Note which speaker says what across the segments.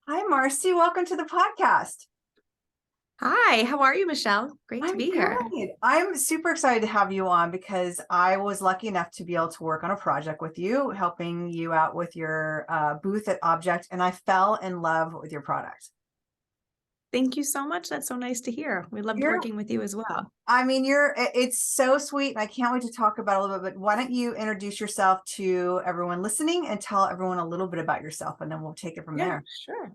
Speaker 1: Hi, Marcie. Welcome to the podcast.
Speaker 2: Hi, how are you, Michelle? Great to
Speaker 1: I'm
Speaker 2: be here.
Speaker 1: good. I'm super excited to have you on because I was lucky enough to be able to work on a project with you, helping you out with your booth at Object, and I fell in love with your product.
Speaker 2: Thank you so much. That's so nice to hear. We loved
Speaker 1: You're,
Speaker 2: working with you as well.
Speaker 1: it's so sweet, and I can't wait to talk about it a little bit. But why don't you introduce yourself to everyone listening and tell everyone a little bit about yourself, and then we'll take it from
Speaker 2: Yeah,
Speaker 1: there.
Speaker 2: sure.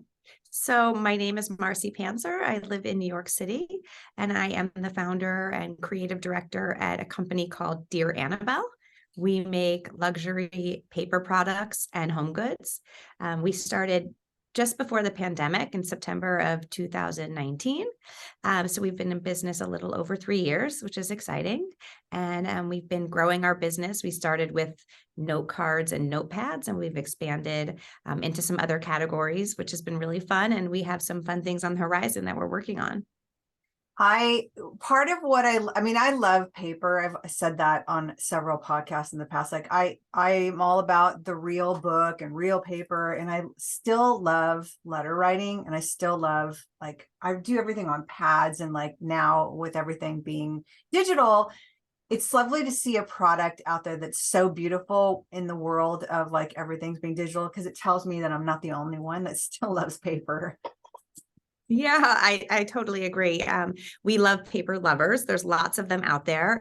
Speaker 2: So my name is Marcie Pantzer. I live in New York City, and I am the founder and creative director at a company called Dear Annabelle. We make luxury paper products and home goods. We started just before the pandemic in September of 2019. So we've been in business a little over 3 years, which is exciting. And we've been growing our business. We started with note cards and notepads, and we've expanded into some other categories, which has been really fun. And we have some fun things on the horizon that we're working on.
Speaker 1: I part of what I love paper. I've said that on several podcasts in the past. Like I'm all about the real book and real paper, and I still love letter writing, and I still love, like, I do everything on pads, and like now with everything being digital, it's lovely to see a product out there that's so beautiful in the world of like everything's being digital, because it tells me that I'm not the only one that still loves paper.
Speaker 2: Yeah, I totally agree. We love paper lovers. There's lots of them out there.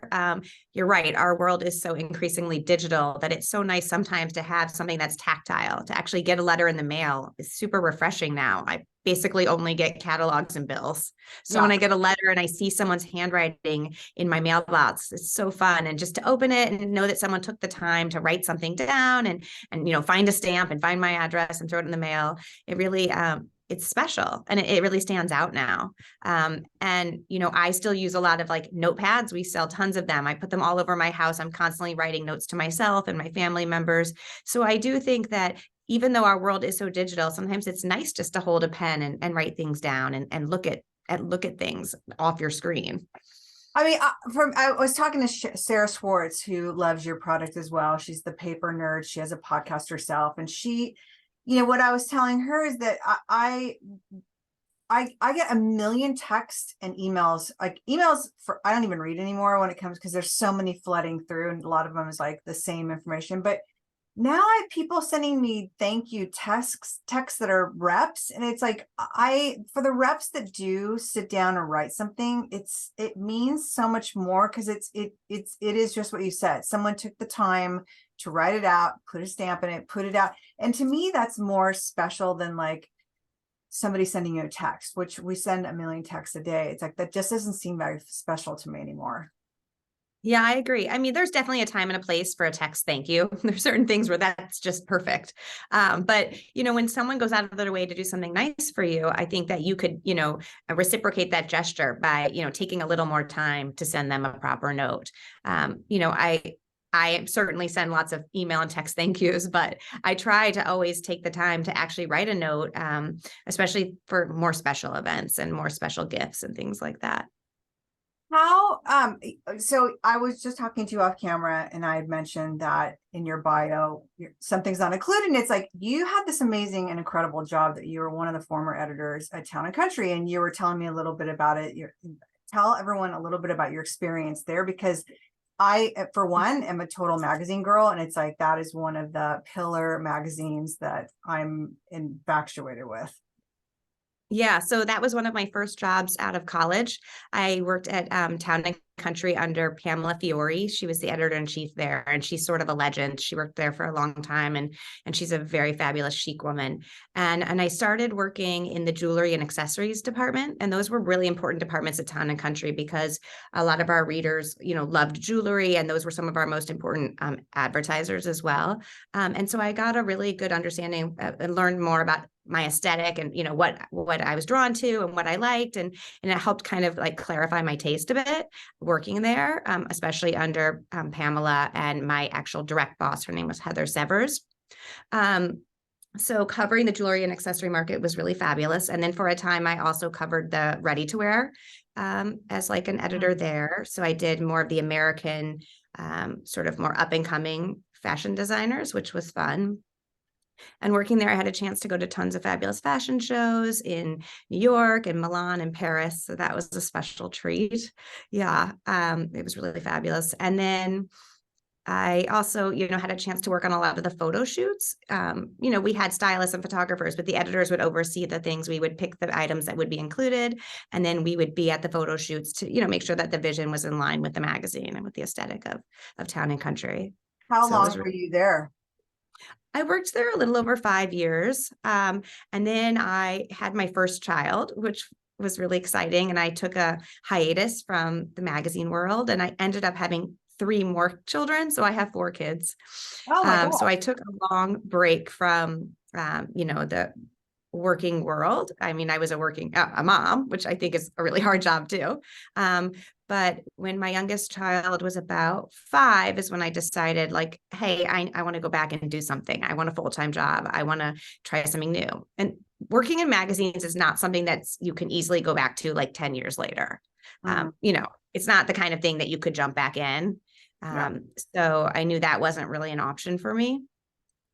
Speaker 2: You're right. Our world is so increasingly digital that it's so nice sometimes to have something that's tactile. To actually get a letter in the mail is super refreshing now. I basically only get catalogs and bills. So when
Speaker 1: Yeah.
Speaker 2: I get a letter and I see someone's handwriting in my mailbox, it's so fun. And just to open it and know that someone took the time to write something down and find a stamp and find my address and throw it in the mail. It really it's special and it really stands out now. I still use a lot of like notepads. We sell tons of them. I put them all over my house. I'm constantly writing notes to myself and my family members. So I do think that even though our world is so digital, sometimes it's nice just to hold a pen and write things down and look at things off your screen.
Speaker 1: I was talking to Sarah Schwartz, who loves your product as well. She's the paper nerd. She has a podcast herself, and what I was telling her is that I get a million texts and emails, like emails for I don't even read anymore when it comes, because there's so many flooding through, and a lot of them is like the same information. But now I have people sending me thank you texts that are reps, and it's like, for the reps that do sit down and write something, it means so much more, because it is just what you said. Someone took the time to write it out, put a stamp in it, put it out, and to me that's more special than like somebody sending you a text, which we send a million texts a day. It's like that just doesn't seem very special to me anymore.
Speaker 2: Yeah, I agree. I mean, there's definitely a time and a place for a text thank you. There's certain things where that's just perfect. But when someone goes out of their way to do something nice for you, I think that you could, reciprocate that gesture by, taking a little more time to send them a proper note. I certainly send lots of email and text thank yous, but I try to always take the time to actually write a note, especially for more special events and more special gifts and things like that.
Speaker 1: How so I was just talking to you off camera, and I had mentioned that in your bio something's not included, and it's like you had this amazing and incredible job, that you were one of the former editors at Town and Country, and you were telling me a little bit about it. Tell everyone a little bit about your experience there, because I, for one, am a total magazine girl, and it's like that is one of the pillar magazines that I'm infatuated with.
Speaker 2: Yeah, so that was one of my first jobs out of college. I worked at Town and Country under Pamela Fiore. She was the editor in chief there, and she's sort of a legend. She worked there for a long time, and she's a very fabulous chic woman. And I started working in the jewelry and accessories department, and those were really important departments at Town and Country because a lot of our readers, loved jewelry, and those were some of our most important advertisers as well. And so I got a really good understanding and learned more about my aesthetic and what I was drawn to and what I liked, and it helped kind of like clarify my taste a bit working there, especially under Pamela and my actual direct boss. Her name was Heather Severs. So covering the jewelry and accessory market was really fabulous. And then for a time, I also covered the ready to wear as like an editor there. So I did more of the American, sort of more up and coming fashion designers, which was fun. And working there, I had a chance to go to tons of fabulous fashion shows in New York and Milan and Paris. So that was a special treat. Yeah, it was really fabulous. And then I also, had a chance to work on a lot of the photo shoots. We had stylists and photographers, but the editors would oversee the things. We would pick the items that would be included, and then we would be at the photo shoots to, make sure that the vision was in line with the magazine and with the aesthetic of Town and Country.
Speaker 1: How
Speaker 2: So it was
Speaker 1: long were you there?
Speaker 2: I worked there a little over 5 years. And then I had my first child, which was really exciting. And I took a hiatus from the magazine world, and I ended up having 3 more children. So I have 4 kids.
Speaker 1: Oh my
Speaker 2: So I
Speaker 1: gosh.
Speaker 2: took a long break from, the working world. I mean, I was a mom, which I think is a really hard job too. But when my youngest child was about 5 is when I decided, like, hey, I want to go back and do something. I want a full-time job. I want to try something new. And working in magazines is not something that you can easily go back to like 10 years later.
Speaker 1: Mhm.
Speaker 2: It's not the kind of thing that you could jump back in.
Speaker 1: Yeah.
Speaker 2: So I knew that wasn't really an option for me.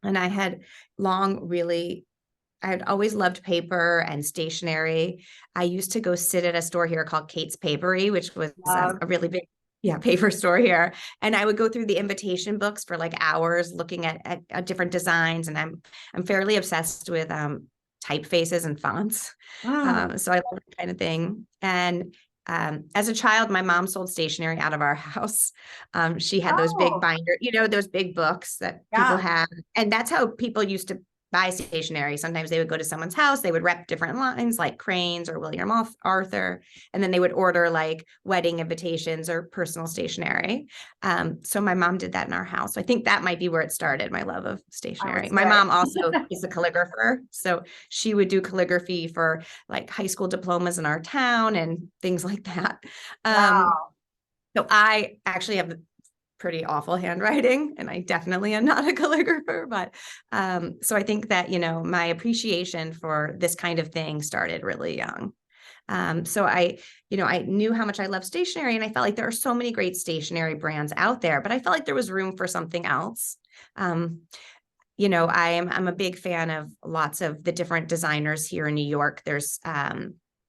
Speaker 2: And I had I had always loved paper and stationery. I used to go sit at a store here called Kate's Papery, which was
Speaker 1: Love.
Speaker 2: a really big, paper store here. And I would go through the invitation books for like hours looking at different designs. And I'm fairly obsessed with typefaces and fonts.
Speaker 1: Mm.
Speaker 2: So I love that kind of thing. And as a child, my mom sold stationery out of our house. She had those big
Speaker 1: Oh,
Speaker 2: binder, those big books that people
Speaker 1: yeah.
Speaker 2: have. And that's how people used to buy stationery. Sometimes they would go to someone's house, they would rep different lines like Cranes or William Arthur, and then they would order like wedding invitations or personal stationery. So my mom did that in our house. So I think that might be where it started, my love of
Speaker 1: I would
Speaker 2: stationery. My
Speaker 1: say.
Speaker 2: mom also is a calligrapher. So she would do calligraphy for like high school diplomas in our town and things like that. Um,
Speaker 1: Wow.
Speaker 2: so I actually have pretty awful handwriting, and I definitely am not a calligrapher, but so I think that, my appreciation for this kind of thing started really young. So I knew how much I love stationery, and I felt like there are so many great stationery brands out there, but I felt like there was room for something else. I'm a big fan of lots of the different designers here in New York.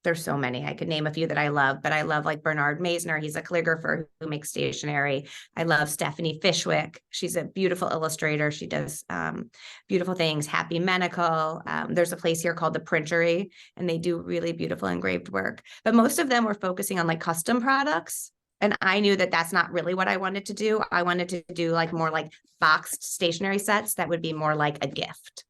Speaker 2: There's so many. I could name a few that I love, but I love like Bernard Maisner. He's a calligrapher who makes stationery. I love Stephanie Fishwick. She's a beautiful illustrator. She does beautiful things. Happy Medical. There's a place here called the Printery, and they do really beautiful engraved work. But most of them were focusing on like custom products. And I knew that that's not really what I wanted to do. I wanted to do like more like boxed stationery sets that would be more like a gift.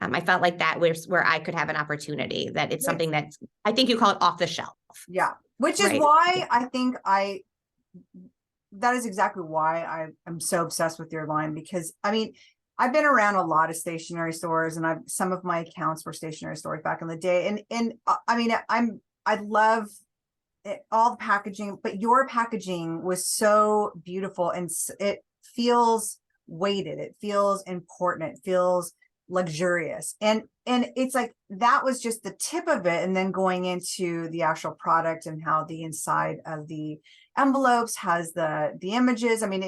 Speaker 2: I felt like that was where I could have an opportunity, that it's
Speaker 1: Which,
Speaker 2: something that I think you call it off the shelf,
Speaker 1: yeah. Which is
Speaker 2: right?
Speaker 1: why I think that is exactly why I am so obsessed with your line, because I mean, I've been around a lot of stationery stores, and some of my accounts were stationery stores back in the day. And I mean, I love all the packaging, but your packaging was so beautiful, and it feels weighted. It feels important. It feels luxurious. And it's like that was just the tip of it. And then going into the actual product and how the inside of the envelopes has the images. I mean,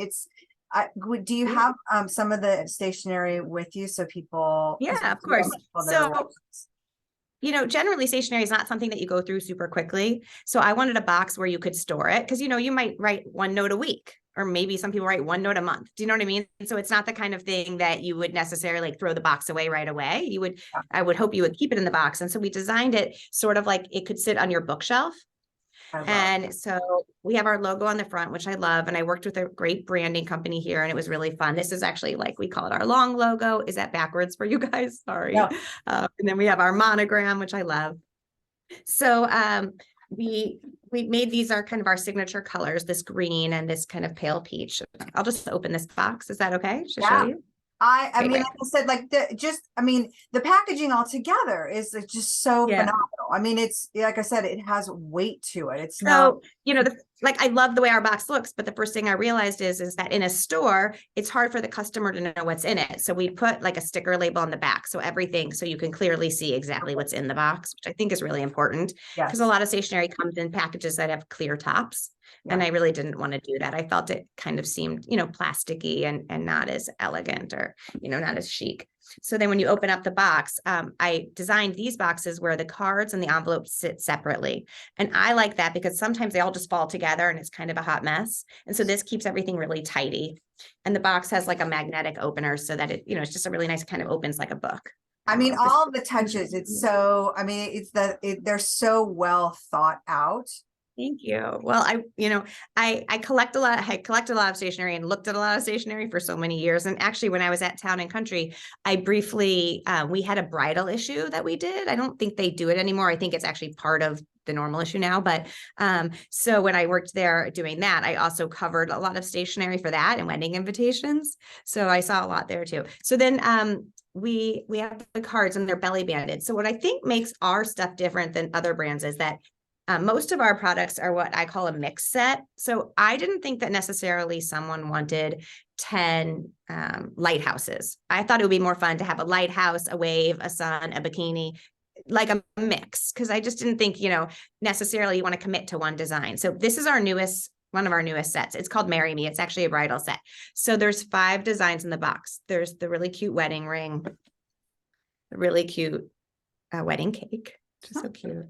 Speaker 1: do you have some of the stationery with you so people, because
Speaker 2: Yeah, of
Speaker 1: we have
Speaker 2: course.
Speaker 1: people that are
Speaker 2: So,
Speaker 1: watching?
Speaker 2: generally stationery is not something that you go through super quickly. So I wanted a box where you could store it, because, you might write one note a week, or maybe some people write one note a month. Do you know what I mean? So it's not the kind of thing that you would necessarily like throw the box away right away. I would hope you would keep it in the box. And so we designed it sort of like it could sit on your bookshelf.
Speaker 1: I love.
Speaker 2: And so we have our logo on the front, which I love. And I worked with a great branding company here, and it was really fun. This is actually like, we call it our long logo. Is that backwards for you guys? Sorry.
Speaker 1: Yeah.
Speaker 2: And then we have our monogram, which I love. So we made these our kind of our signature colors, this green and this kind of pale peach. I'll just open this box. Is that okay to show
Speaker 1: Yeah.
Speaker 2: you?
Speaker 1: I
Speaker 2: Okay,
Speaker 1: mean,
Speaker 2: great.
Speaker 1: like I said, like the packaging altogether is just so
Speaker 2: Yeah.
Speaker 1: phenomenal. I mean, it's like I said, it has weight to it. It's not.
Speaker 2: So, like I love the way our box looks, but the first thing I realized is that in a store, it's hard for the customer to know what's in it. So we put like a sticker label on the back. So you can clearly see exactly what's in the box, which I think is really important, because a
Speaker 1: Yes.
Speaker 2: lot of stationery comes in packages that have clear tops. And
Speaker 1: Yeah.
Speaker 2: I really didn't want to do that. I felt it kind of seemed, plasticky and not as elegant, or, not as chic. So then when you open up the box, I designed these boxes where the cards and the envelopes sit separately. And I like that because sometimes they all just fall together and it's kind of a hot mess. And so this keeps everything really tidy. And the box has like a magnetic opener so that it, it's just a really nice kind of opens like a book.
Speaker 1: I mean, all the touches, it's so, I mean, they're so well thought out.
Speaker 2: Thank you. Well, I collected a lot of stationery and looked at a lot of stationery for so many years. And actually, when I was at Town and Country, I briefly, we had a bridal issue that we did. I don't think they do it anymore. I think it's actually part of the normal issue now. But so when I worked there doing that, I also covered a lot of stationery for that and wedding invitations. So I saw a lot there too. So then we have the cards and they're belly banded. So what I think makes our stuff different than other brands is that most of our products are what I call a mix set. So I didn't think that necessarily someone wanted 10 lighthouses. I thought it would be more fun to have a lighthouse, a wave, a sun, a bikini, like a mix, because I just didn't think, necessarily you want to commit to one design. So this is one of our newest sets. It's called Marry Me. It's actually a bridal set. So there's 5 designs in the box. There's the really cute wedding ring, the really cute wedding cake, which is so cute.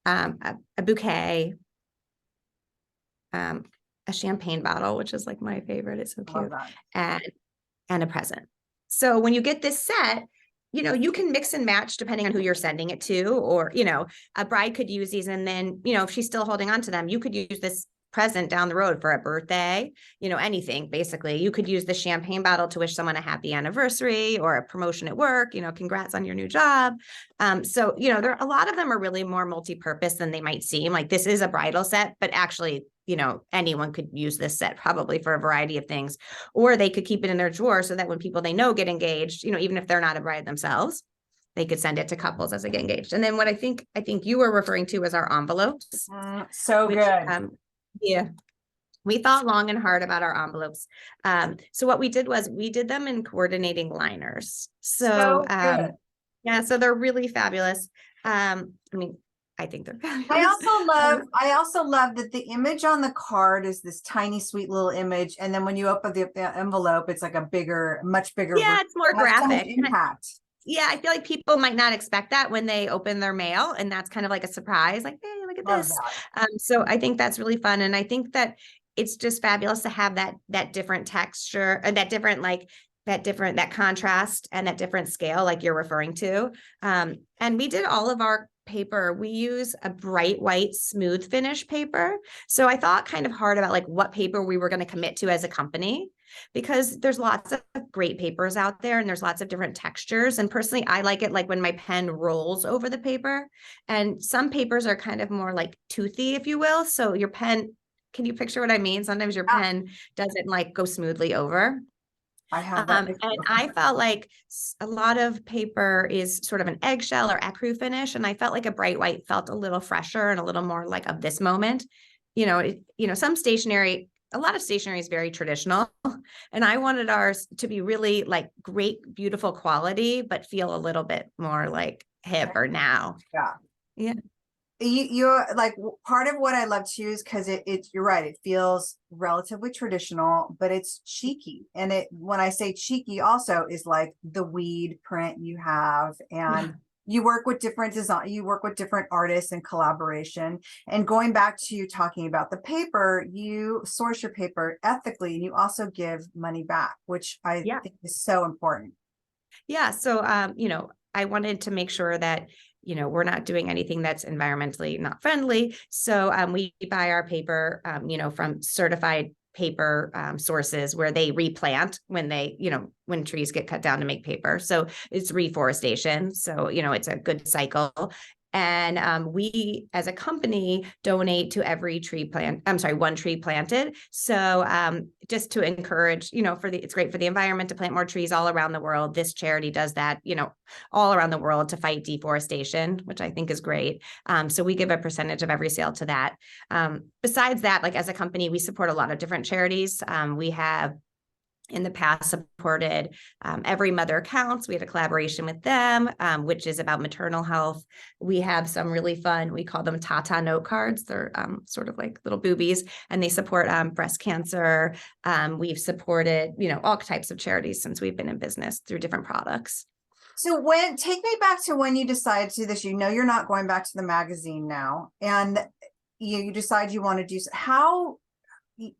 Speaker 2: A bouquet, a champagne bottle, which is like my favorite. It's so cute, and a present. So when you get this set, you can mix and match depending on who you're sending it to, or, a bride could use these. And then, if she's still holding on to them, you could use this present down the road for a birthday, anything. Basically, you could use the champagne bottle to wish someone a happy anniversary or a promotion at work, congrats on your new job. So, there a lot of them are really more multi-purpose than they might seem. Like this is a bridal set, but actually, anyone could use this set probably for a variety of things, or they could keep it in their drawer so that when people they know get engaged, even if they're not a bride themselves, they could send it to couples as they get engaged. And then what I think you were referring to was our envelopes.
Speaker 1: So
Speaker 2: which,
Speaker 1: good.
Speaker 2: Yeah, we thought long and hard about our envelopes. So what we did was we did them in coordinating liners. So yeah, so they're really fabulous. I think they're fabulous.
Speaker 1: I also love that the image on the card is this tiny, sweet little image. And then when you open the envelope, it's like much bigger.
Speaker 2: Yeah, it's more graphic.
Speaker 1: Impact.
Speaker 2: Yeah, I feel like people might not expect that when they open their mail, and that's kind of like a surprise, like, hey, look at this. So I think that's really fun. And I think that it's just fabulous to have that different texture, or that different, that contrast and that different scale, like you're referring to. And we did all of our paper. We use a bright white smooth finish paper. So I thought kind of hard about like what paper we were going to commit to as a company, because there's lots of great papers out there and there's lots of different textures. And personally, I like it like when my pen rolls over the paper, and some papers are kind of more like toothy, if you will. So your pen, can you picture what I mean? Sometimes your pen doesn't like go smoothly over.
Speaker 1: I have that.
Speaker 2: And I felt like a lot of paper is sort of an eggshell or ecru finish. And I felt like a bright white felt a little fresher and a little more like of this moment. Some stationery, a lot of stationery is very traditional, and I wanted ours to be really like great, beautiful quality, but feel a little bit more like hip or now. Yeah.
Speaker 1: You're like, part of what I love too is because you're right, it feels relatively traditional, but it's cheeky. And when I say cheeky also is like the weed print you have, and you work with different artists and collaboration. And going back to you talking about the paper, you source your paper ethically, and you also give money back, which I think is so important.
Speaker 2: Yeah. So, I wanted to make sure that we're not doing anything that's environmentally not friendly. So we buy our paper, from certified paper sources where they replant when when trees get cut down to make paper. So it's reforestation. So, it's a good cycle. And we, as a company, donate to every one tree planted. So just to encourage, it's great for the environment to plant more trees all around the world. This charity does that, all around the world to fight deforestation, which I think is great. So we give a percentage of every sale to that. Besides that, like as a company, we support a lot of different charities. We have in the past supported Every Mother Counts. We had a collaboration with them, which is about maternal health. We have some really fun, we call them Tata note cards. They're sort of like little boobies, and they support breast cancer. We've supported, all types of charities since we've been in business through different products.
Speaker 1: So take me back to when you decided to do this, you're not going back to the magazine now, and you decide you want to do, how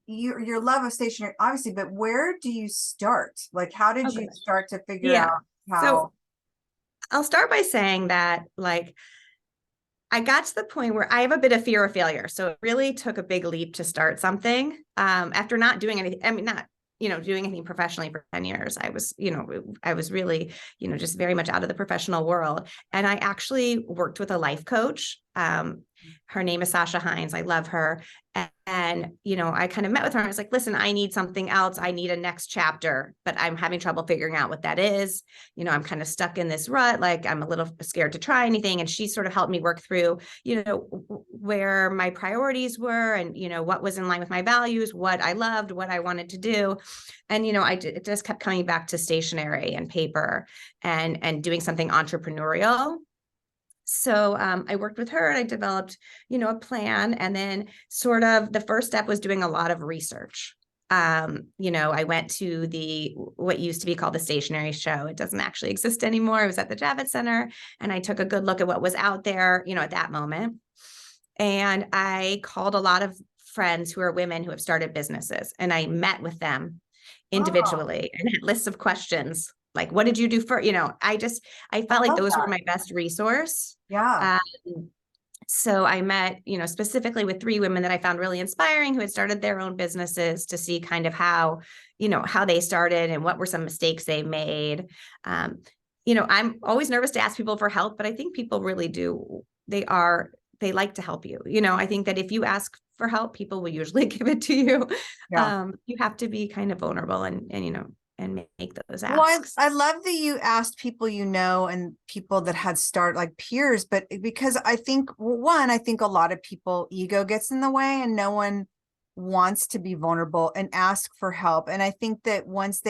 Speaker 1: your love of stationery, obviously, but where do you start? Like, how did
Speaker 2: Oh,
Speaker 1: you
Speaker 2: gosh.
Speaker 1: start to figure
Speaker 2: Yeah.
Speaker 1: out
Speaker 2: So
Speaker 1: how?
Speaker 2: I'll start by saying that, like, I got to the point where I have a bit of fear of failure. So it really took a big leap to start something after not doing anything. I mean, not, doing anything professionally for 10 years. I was really, just very much out of the professional world. And I actually worked with a life coach. Her name is Sasha Hines. I love her. And, I kind of met with her. And I was like, listen, I need something else. I need a next chapter, but I'm having trouble figuring out what that is. I'm kind of stuck in this rut. Like, I'm a little scared to try anything. And she sort of helped me work through, where my priorities were and, what was in line with my values, what I loved, what I wanted to do. And, it just kept coming back to stationery and paper and doing something entrepreneurial. So I worked with her and I developed, a plan. And then sort of the first step was doing a lot of research. I went to what used to be called the stationery show. It doesn't actually exist anymore. It was at the Javits Center. And I took a good look at what was out there, at that moment. And I called a lot of friends who are women who have started businesses. And I met with them
Speaker 1: Oh,
Speaker 2: individually and had lists of questions like, what did you do for, I
Speaker 1: I
Speaker 2: felt like
Speaker 1: love
Speaker 2: those were
Speaker 1: that.
Speaker 2: my best resource.
Speaker 1: Yeah.
Speaker 2: Um, so I met, specifically with 3 women that I found really inspiring who had started their own businesses to see kind of how they started and what were some mistakes they made. I'm always nervous to ask people for help, but I think people really do. They like to help you. I think that if you ask for help, people will usually give it to you.
Speaker 1: Yeah.
Speaker 2: You have to be kind of vulnerable and make those
Speaker 1: Well,
Speaker 2: asks.
Speaker 1: I love that you asked people and people that had started, like peers, but because I think, one, I think a lot of people, ego gets in the way and no one wants to be vulnerable and ask for help. And I think that once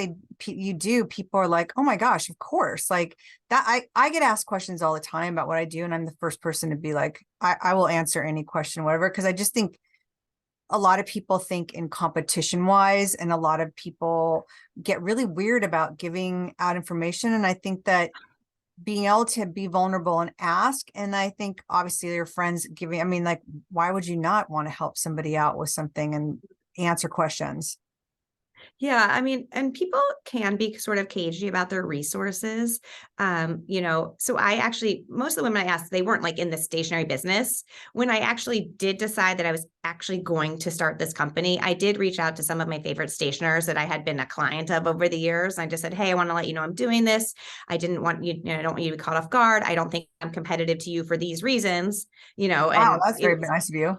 Speaker 1: you do, people are like, oh my gosh, of course. Like that, I get asked questions all the time about what I do. And I'm the first person to be like, I will answer any question, whatever. Cause I just think a lot of people think in competition wise, and a lot of people get really weird about giving out information. And I think that being able to be vulnerable and ask, and I think obviously your friends giving, I mean, like, why would you not want to help somebody out with something and answer questions?
Speaker 2: Yeah, I mean, and people can be sort of cagey about their resources. So I actually, most of the women I asked, they weren't like in the stationery business. When I actually did decide that I was actually going to start this company, I did reach out to some of my favorite stationers that I had been a client of over the years. I just said, hey, I want to let you know I'm doing this. I didn't want you, I don't want you to be caught off guard. I don't think I'm competitive to you for these reasons,
Speaker 1: Wow,
Speaker 2: and
Speaker 1: that's
Speaker 2: it
Speaker 1: very
Speaker 2: was,
Speaker 1: nice of you.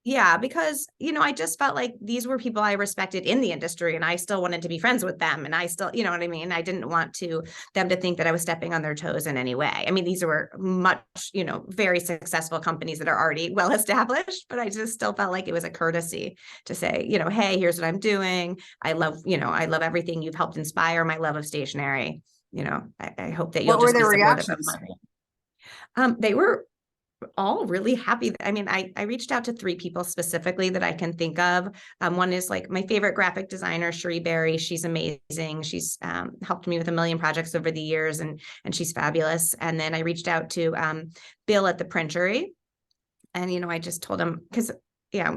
Speaker 2: yeah, because, I just felt like these were people I respected in the industry and I still wanted to be friends with them. And I still, you know what I mean? I didn't want them to think that I was stepping on their toes in any way. I mean, these were much, very successful companies that are already well established, but I just still felt like it was a courtesy to say, hey, here's what I'm doing. I love everything you've helped inspire my love of stationery. I hope that you'll
Speaker 1: What were
Speaker 2: just be
Speaker 1: their
Speaker 2: supportive of
Speaker 1: reactions?
Speaker 2: they were all really happy. I mean, I reached out to 3 people specifically that I can think of. One is like my favorite graphic designer, Cherie Berry. She's amazing. She's helped me with a million projects over the years, and she's fabulous. And then I reached out to Bill at the printery, and I just told him, because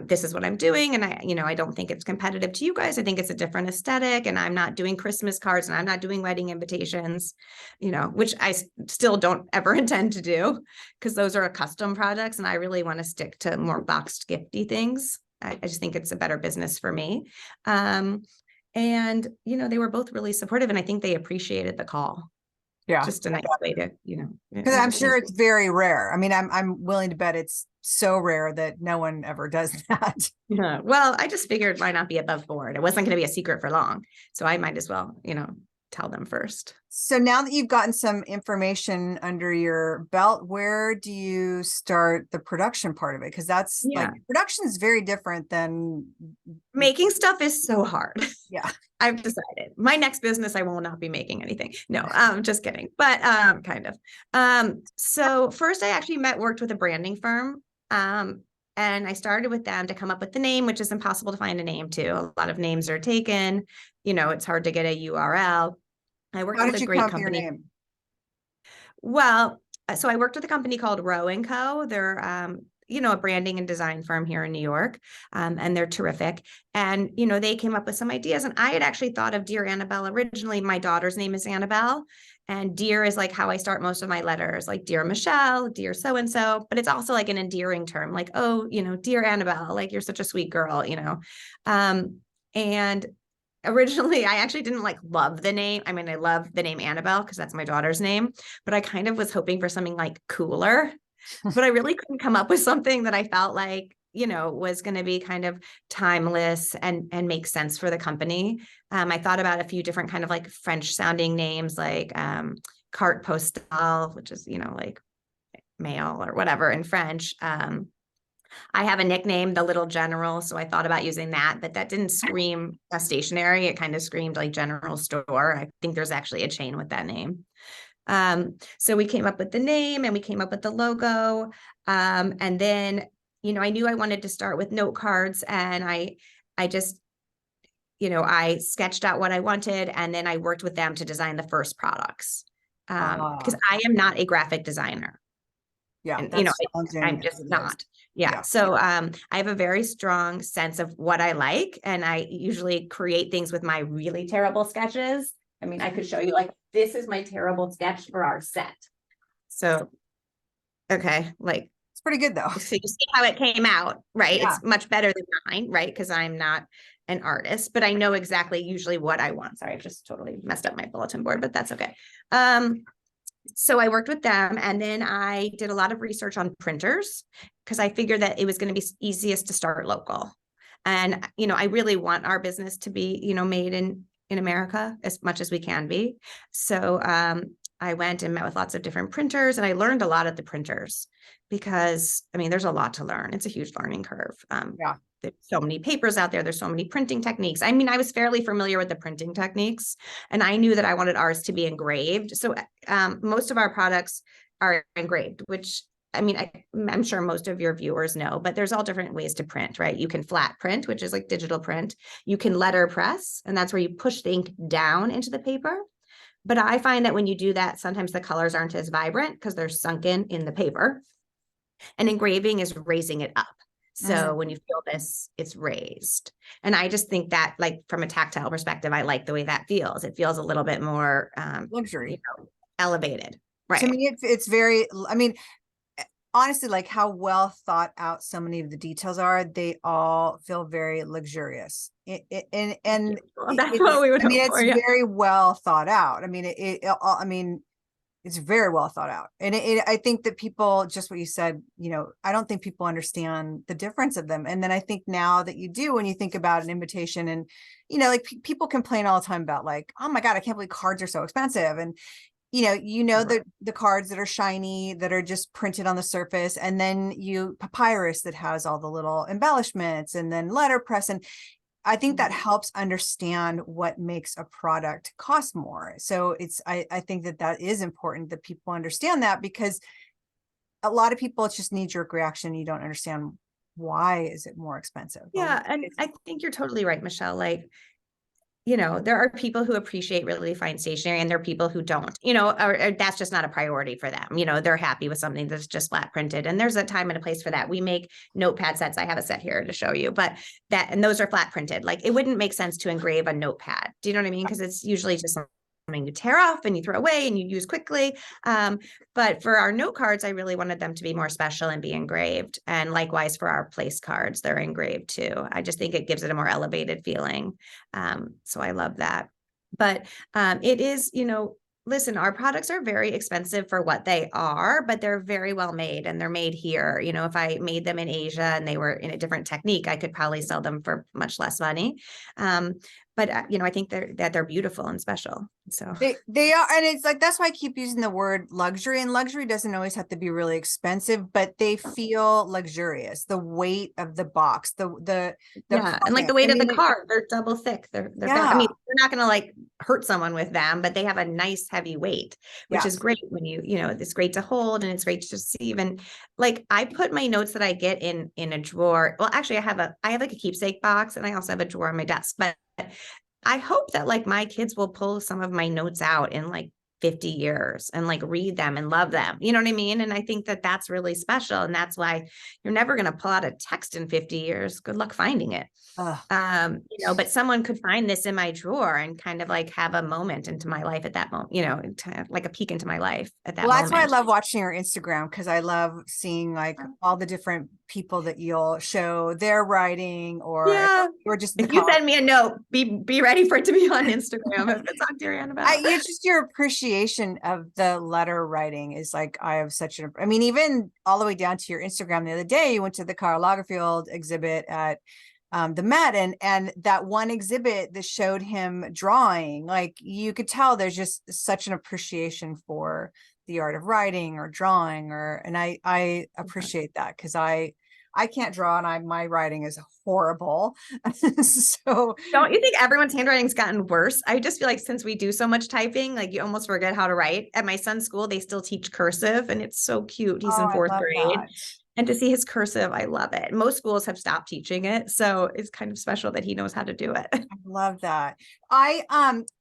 Speaker 2: this is what I'm doing, and I don't think it's competitive to you guys. I think it's a different aesthetic, and I'm not doing Christmas cards and I'm not doing wedding invitations, which I still don't ever intend to do, because those are custom projects and I really want to stick to more boxed gifty things. I just think it's a better business for me. And they were both really supportive, and I think they appreciated the call.
Speaker 1: Yeah.
Speaker 2: Just a nice way to,
Speaker 1: Because
Speaker 2: I
Speaker 1: I'm
Speaker 2: just
Speaker 1: sure
Speaker 2: think.
Speaker 1: it's very rare. I mean, I'm willing to bet it's so rare that no one ever does that.
Speaker 2: Yeah. Well, I just figured why not be above board? It wasn't going to be a secret for long. So I might as well, tell them first.
Speaker 1: So now that you've gotten some information under your belt, where do you start the production part of it? Because that's like,
Speaker 2: Yeah.
Speaker 1: production is very different than,
Speaker 2: Making stuff is so hard.
Speaker 1: yeah.
Speaker 2: I've decided my next business, I will not be making anything. No, just kidding. But kind of. So first I actually worked with a branding firm. And I started with them to come up with the name, which is impossible to find a name to. A lot of names are taken. It's hard to get a URL. I worked
Speaker 1: How
Speaker 2: with
Speaker 1: did
Speaker 2: a
Speaker 1: you come
Speaker 2: great
Speaker 1: up with your
Speaker 2: company.
Speaker 1: name?
Speaker 2: Well, so I worked with a company called Row and Co. They're, a branding and design firm here in New York, and they're terrific. And, they came up with some ideas. And I had actually thought of Dear Annabelle originally. My daughter's name is Annabelle. And dear is like how I start most of my letters, like Dear Michelle, Dear so-and-so, but it's also like an endearing term, like, oh, Dear Annabelle, like you're such a sweet girl. And originally I actually didn't love the name. I mean, I love the name Annabelle because that's my daughter's name, but I kind of was hoping for something like cooler, but I really couldn't come up with something that I felt like, was going to be kind of timeless and make sense for the company. I thought about a few different kind of like French sounding names, like carte postale, which is, like mail or whatever in French. I have a nickname, the Little General, so I thought about using that, but that didn't scream a stationery. It kind of screamed like general store. I think there's actually a chain with that name. So we came up with the name and we came up with the logo. And then, I knew I wanted to start with note cards, and I just, I sketched out what I wanted, and then I worked with them to design the first products. Because I am not a graphic designer.
Speaker 1: Yeah,
Speaker 2: And,
Speaker 1: that's
Speaker 2: I'm just not. Yeah. So I have a very strong sense of what I like, and I usually create things with my really terrible sketches. I mean, I could show you, like, this is my terrible sketch for our set. So, okay, like,
Speaker 1: it's pretty good though.
Speaker 2: so you see how it came out, right?
Speaker 1: Yeah.
Speaker 2: It's much better than mine, right? Because I'm not an artist, but I know exactly usually what I want. Sorry, I just totally messed up my bulletin board, but that's okay. So I worked with them, and then I did a lot of research on printers because I figured that it was going to be easiest to start local. And, I really want our business to be, made in America as much as we can be. So I went and met with lots of different printers, and I learned a lot at the printers because, I mean, there's a lot to learn. It's a huge learning curve. There's so many papers out there. There's so many printing techniques. I mean, I was fairly familiar with the printing techniques, and I knew that I wanted ours to be engraved. So most of our products are engraved, which, I mean, I'm sure most of your viewers know, but there's all different ways to print, right? You can flat print, which is like digital print. You can letter press, and that's where you push the ink down into the paper. But I find that when you do that, sometimes the colors aren't as vibrant because they're sunken in the paper. And engraving is raising it up. So when you feel this, it's raised. And I just think that, like, from a tactile perspective, I like the way that feels. It feels a little bit more
Speaker 1: luxury,
Speaker 2: elevated. Right.
Speaker 1: To me, it's very, I mean, honestly, like how well thought out so many of the details are, they all feel very luxurious. And
Speaker 2: that's what we would hope
Speaker 1: it's
Speaker 2: for, yeah.
Speaker 1: very well thought out. I mean, it's very well thought out. And I think that people, just what you said, I don't think people understand the difference of them. And then I think now that you do, when you think about an invitation, and, like people complain all the time about, like, oh my God, I can't believe cards are so expensive. And, the cards that are shiny, that are just printed on the surface, and then papyrus that has all the little embellishments, and then letterpress. And I think that helps understand what makes a product cost more. So I think that is important that people understand that, because a lot of people, it's just knee-jerk reaction. You don't understand why is it more expensive.
Speaker 2: Yeah. And I think you're totally right, Michelle. Like, there are people who appreciate really fine stationery, and there are people who don't, or that's just not a priority for them. They're happy with something that's just flat printed, and there's a time and a place for that. We make notepad sets. I have a set here to show you, and those are flat printed. Like, it wouldn't make sense to engrave a notepad. Do you know what I mean? Because it's usually just something you tear off and you throw away and you use quickly. But for our note cards, I really wanted them to be more special and be engraved. And likewise for our place cards, they're engraved too. I just think it gives it a more elevated feeling. So I love that. But it is, listen, our products are very expensive for what they are, but they're very well made, and they're made here. If I made them in Asia and they were in a different technique, I could probably sell them for much less money. But I think they're beautiful and special. So
Speaker 1: they are, and it's like, that's why I keep using the word luxury. And luxury doesn't always have to be really expensive, but they feel luxurious. The weight of the box, the
Speaker 2: and like the weight of the card, they're double thick. They're I mean, they're not going to like hurt someone with them, but they have a nice heavy weight, which is great when it's great to hold, and it's great to receive. And like, I put my notes that I get in a drawer. Well, actually, I have like a keepsake box, and I also have a drawer on my desk, but I hope that, like, my kids will pull some of my notes out in like 50 years and like read them and love them. You know what I mean? And I think that that's really special. And that's why you're never going to pull out a text in 50 years. Good luck finding it.
Speaker 1: Ugh.
Speaker 2: But someone could find this in my drawer and kind of like have a moment into my life at that moment, like a peek into my life at that
Speaker 1: Well, that's why I
Speaker 2: moment.
Speaker 1: love watching your Instagram, because I love seeing like all the different people that you'll show their writing,
Speaker 2: Yeah.
Speaker 1: or just
Speaker 2: If you send me a note, be ready for it to be on Instagram if it's on Dear Annabelle.
Speaker 1: It's just your appreciation of the letter writing is like, I have such an, I mean, even all the way down to your Instagram the other day, you went to the Karl Lagerfeld exhibit at the Met, and that one exhibit that showed him drawing, like you could tell there's just such an appreciation for the art of writing or drawing, and I appreciate that, because I can't draw, and my writing is horrible. So
Speaker 2: don't you think everyone's handwriting's gotten worse? I just feel like since we do so much typing, like you almost forget how to write. At my son's school, they still teach cursive, and it's so cute. He's in fourth grade.
Speaker 1: That.
Speaker 2: And to see his cursive, I love it. Most schools have stopped teaching it, so it's kind of special that he knows how to do it.
Speaker 1: I love that.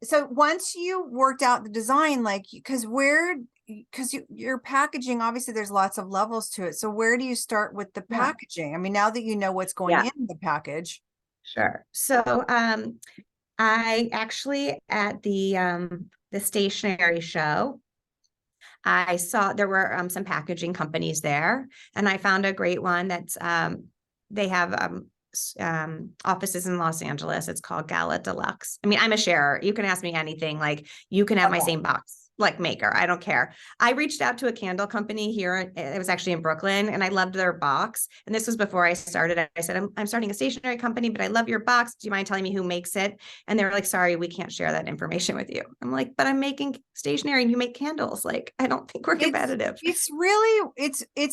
Speaker 1: So once you worked out the design, like, because your packaging, obviously there's lots of levels to it. So where do you start with the packaging? I mean, now that you know what's going in the package.
Speaker 2: Sure. So I actually at the stationery show, I saw there were some packaging companies there, and I found a great one that's they have offices in Los Angeles. It's called Gala Deluxe. I mean, I'm a sharer. You can ask me anything. Like you can have my same box like maker. I don't care. I reached out to a candle company here. It was actually in Brooklyn, and I loved their box. And this was before I started. I said, I'm starting a stationery company, but I love your box. Do you mind telling me who makes it? And they were like, sorry, we can't share that information with you. I'm like, but I'm making stationery and you make candles. Like, I don't think we're competitive.
Speaker 1: It's really,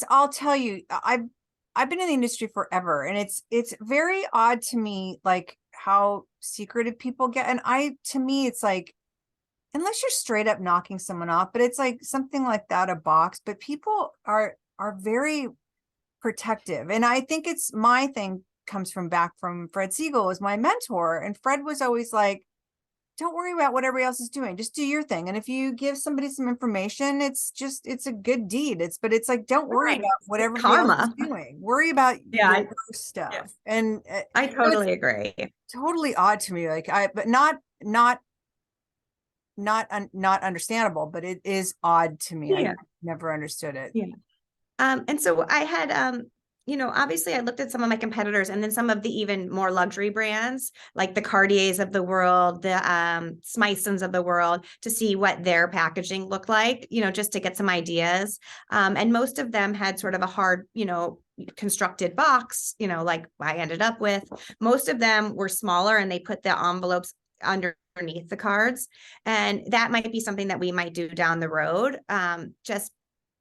Speaker 1: I'll tell you, I've been in the industry forever, and it's very odd to me, like how secretive people get. And to me, it's like, unless you're straight up knocking someone off, but it's like something like that, a box, but people are very protective. And I think it's my thing comes from Fred Siegel was my mentor. And Fred was always like, don't worry about what everybody else is doing. Just do your thing. And if you give somebody some information, it's a good deed. But it's like, don't worry about what everybody else is doing. Worry about your stuff. Yeah. And
Speaker 2: I totally agree.
Speaker 1: Totally odd to me. Like but not understandable, but it is odd to me. I never understood it.
Speaker 2: Yeah. And so I had, obviously I looked at some of my competitors, and then some of the even more luxury brands like the Cartiers of the world, the Smithsons of the world, to see what their packaging looked like, just to get some ideas. And most of them had sort of a hard, constructed box, like I ended up with. Most of them were smaller, and they put the envelopes underneath the cards. And that might be something that we might do down the road. Just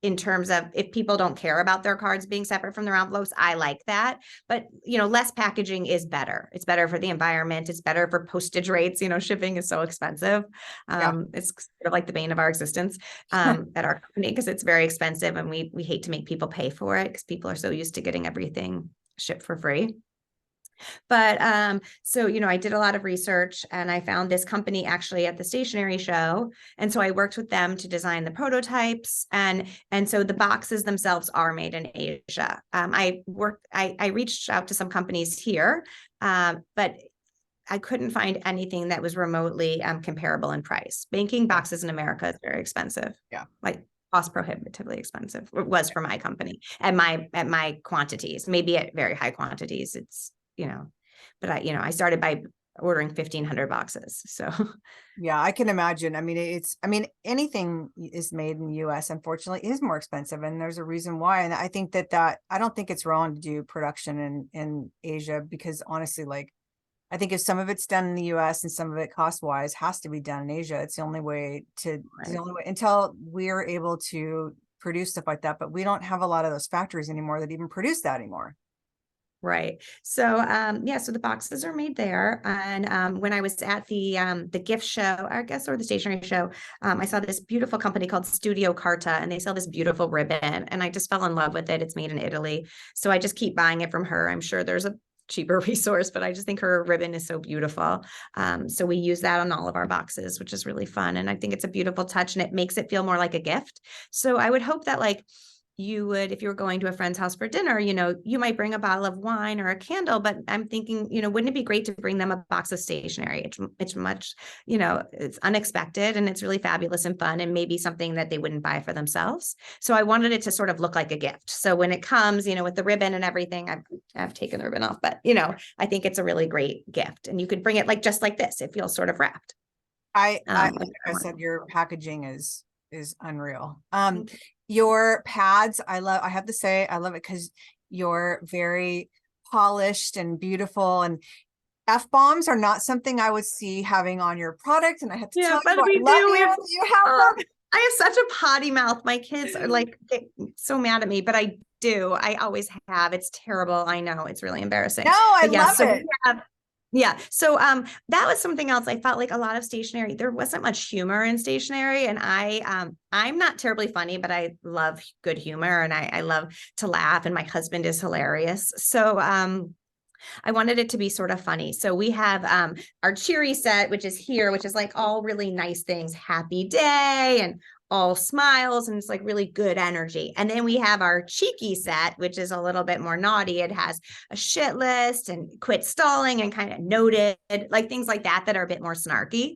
Speaker 2: in terms of if people don't care about their cards being separate from their envelopes, I like that. But, less packaging is better. It's better for the environment. It's better for postage rates. Shipping is so expensive. It's sort of like the bane of our existence at our company, because it's very expensive, and we hate to make people pay for it because people are so used to getting everything shipped for free. But so, I did a lot of research, and I found this company actually at the stationery show. And so I worked with them to design the prototypes. And so the boxes themselves are made in Asia. I reached out to some companies here, but I couldn't find anything that was remotely comparable in price. Making boxes in America is very expensive.
Speaker 1: Yeah.
Speaker 2: Like cost prohibitively expensive. It was for my company at my quantities, maybe at very high quantities. It's, but I started by ordering 1,500 boxes. So
Speaker 1: yeah, I can imagine. I mean, anything is made in the US, unfortunately, is more expensive, and there's a reason why. And I think that I don't think it's wrong to do production in Asia, because honestly, like, I think if some of it's done in the US and some of it cost wise has to be done in Asia, it's the only way until we're able to produce stuff like that. But we don't have a lot of those factories anymore that even produce that anymore.
Speaker 2: Right. So, so the boxes are made there. And when I was at the gift show, I guess, or the stationery show, I saw this beautiful company called Studio Carta, and they sell this beautiful ribbon, and I just fell in love with it. It's made in Italy. So I just keep buying it from her. I'm sure there's a cheaper resource, but I just think her ribbon is so beautiful. So we use that on all of our boxes, which is really fun. And I think it's a beautiful touch, and it makes it feel more like a gift. So I would hope that like you would, if you were going to a friend's house for dinner, you might bring a bottle of wine or a candle, but I'm thinking, wouldn't it be great to bring them a box of stationery? It's much, it's unexpected, and it's really fabulous and fun, and maybe something that they wouldn't buy for themselves. So I wanted it to sort of look like a gift. So when it comes, with the ribbon and everything, I've taken the ribbon off, but I think it's a really great gift, and you could bring it like, just like this. It feels sort of wrapped.
Speaker 1: Like I said, your packaging is unreal. Your pads, I have to say, I love it because you're very polished and beautiful, and F-bombs are not something I would see having on your product. And I have to tell
Speaker 2: but
Speaker 1: you,
Speaker 2: we
Speaker 1: I love
Speaker 2: do.
Speaker 1: you have them.
Speaker 2: I have such a potty mouth. My kids are like so mad at me, but I do. I always have. It's terrible. I know, it's really embarrassing.
Speaker 1: No, I love
Speaker 2: so
Speaker 1: it.
Speaker 2: Yeah. So that was something else. I felt like a lot of stationery, there wasn't much humor in stationery. And I'm not terribly funny, but I love good humor, and I love to laugh, and my husband is hilarious. So I wanted it to be sort of funny. So we have our cheery set, which is here, which is like all really nice things, happy day and all smiles, and it's like really good energy. And then we have our cheeky set, which is a little bit more naughty. It has a shit list and quit stalling and kind of noted, like things like that are a bit more snarky.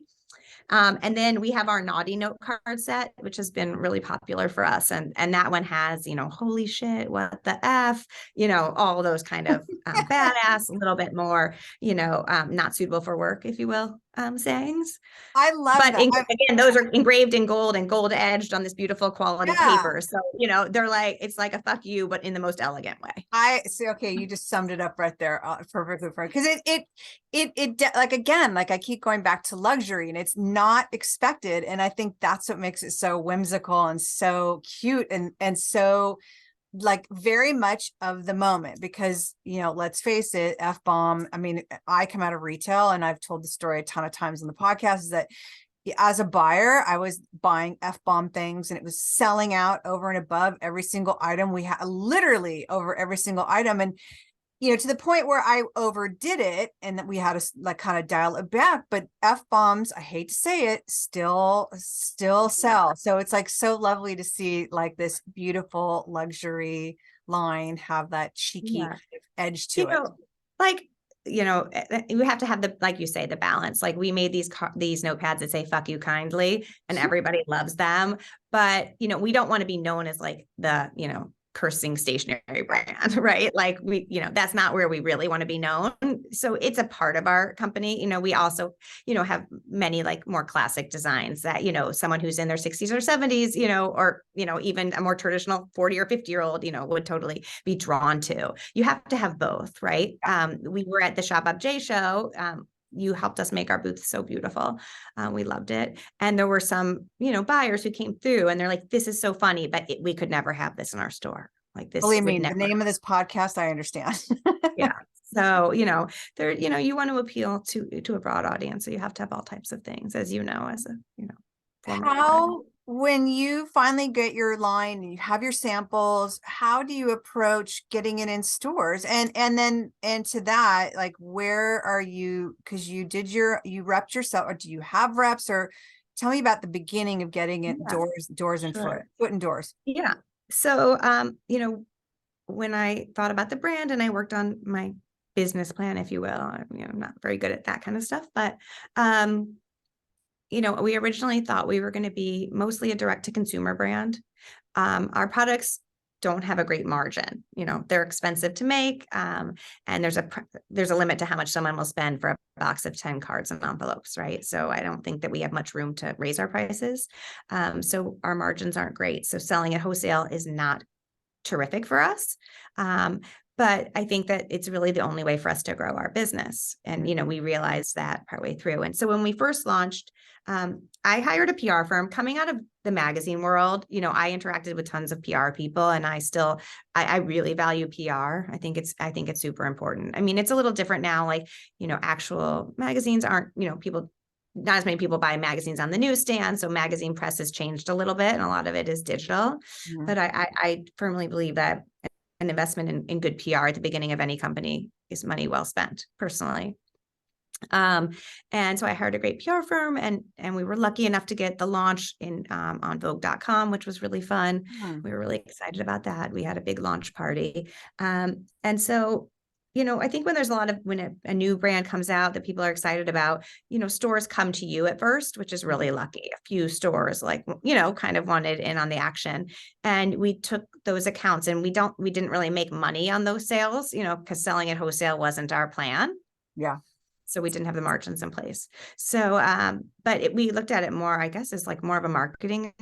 Speaker 2: And then we have our naughty note card set, which has been really popular for us. And that one has, holy shit, what the F, all those kind of badass, a little bit more, not suitable for work, if you will, sayings.
Speaker 1: I love
Speaker 2: But
Speaker 1: that.
Speaker 2: again, those are engraved in gold and gold edged on this beautiful quality paper. So, they're like, it's like a fuck you, but in the most elegant way.
Speaker 1: I see. Okay. You just summed it up right there. Perfectly. Because like, again, like I keep going back to luxury, and it's not expected. And I think that's what makes it so whimsical and so cute, and so like very much of the moment, because let's face it, F-bomb, I mean, I come out of retail, and I've told the story a ton of times on the podcast, is that as a buyer, I was buying F-bomb things, and it was selling out over and above every single item we had, literally over every single item. And to the point where I overdid it, and that we had to like kind of dial it back. But F-bombs, I hate to say it, still sell. So it's like so lovely to see like this beautiful luxury line have that cheeky edge to it.
Speaker 2: Like, you have to have like you say, the balance. Like we made these notepads that say "fuck you kindly," and everybody loves them. But we don't want to be known as like the cursing stationery brand, right? Like we, that's not where we really want to be known. So it's a part of our company. We also, have many like more classic designs that, someone who's in their 60s or 70s, or, even a more traditional 40 or 50-year-old, would totally be drawn to. You have to have both, right? We were at the Shoppe Object show. You helped us make our booth so beautiful. We loved it. And there were some, buyers who came through, and they're like, this is so funny, but we could never have this in our store. Like this.
Speaker 1: Believe me, the name of this podcast, I understand.
Speaker 2: Yeah. So, there, you want to appeal to a broad audience. So you have to have all types of things, as as a,
Speaker 1: how, when you finally get your line and you have your samples, how do you approach getting it in stores? And to that, like, where are you? Because you repped yourself, or do you have reps? Or tell me about the beginning of getting it doors and foot and doors.
Speaker 2: Yeah. So, when I thought about the brand and I worked on my business plan, if you will, I'm not very good at that kind of stuff, but, we originally thought we were going to be mostly a direct to consumer brand. Our products don't have a great margin. They're expensive to make. And there's a limit to how much someone will spend for a box of 10 cards and envelopes, right? So I don't think that we have much room to raise our prices. So our margins aren't great. So selling at wholesale is not terrific for us. But I think that it's really the only way for us to grow our business. And, we realized that partway through. And so when we first launched, I hired a PR firm coming out of the magazine world. I interacted with tons of PR people, and I really value PR. I think it's super important. I mean, it's a little different now, like, actual magazines aren't, not as many people buy magazines on the newsstand. So magazine press has changed a little bit, and a lot of it is digital. Mm-hmm. But I firmly believe that an investment in good PR at the beginning of any company is money well spent, personally. And so I hired a great PR firm, and we were lucky enough to get the launch in on Vogue.com, which was really fun. We were really excited about that. We had a big launch party. And so, I think when there's when a new brand comes out that people are excited about, stores come to you at first, which is really lucky. A few stores kind of wanted in on the action, and we took those accounts, and we didn't really make money on those sales, because selling at wholesale wasn't our plan.
Speaker 1: Yeah.
Speaker 2: So we didn't have the margins in place. So, but we looked at it more, I guess, as like more of a marketing,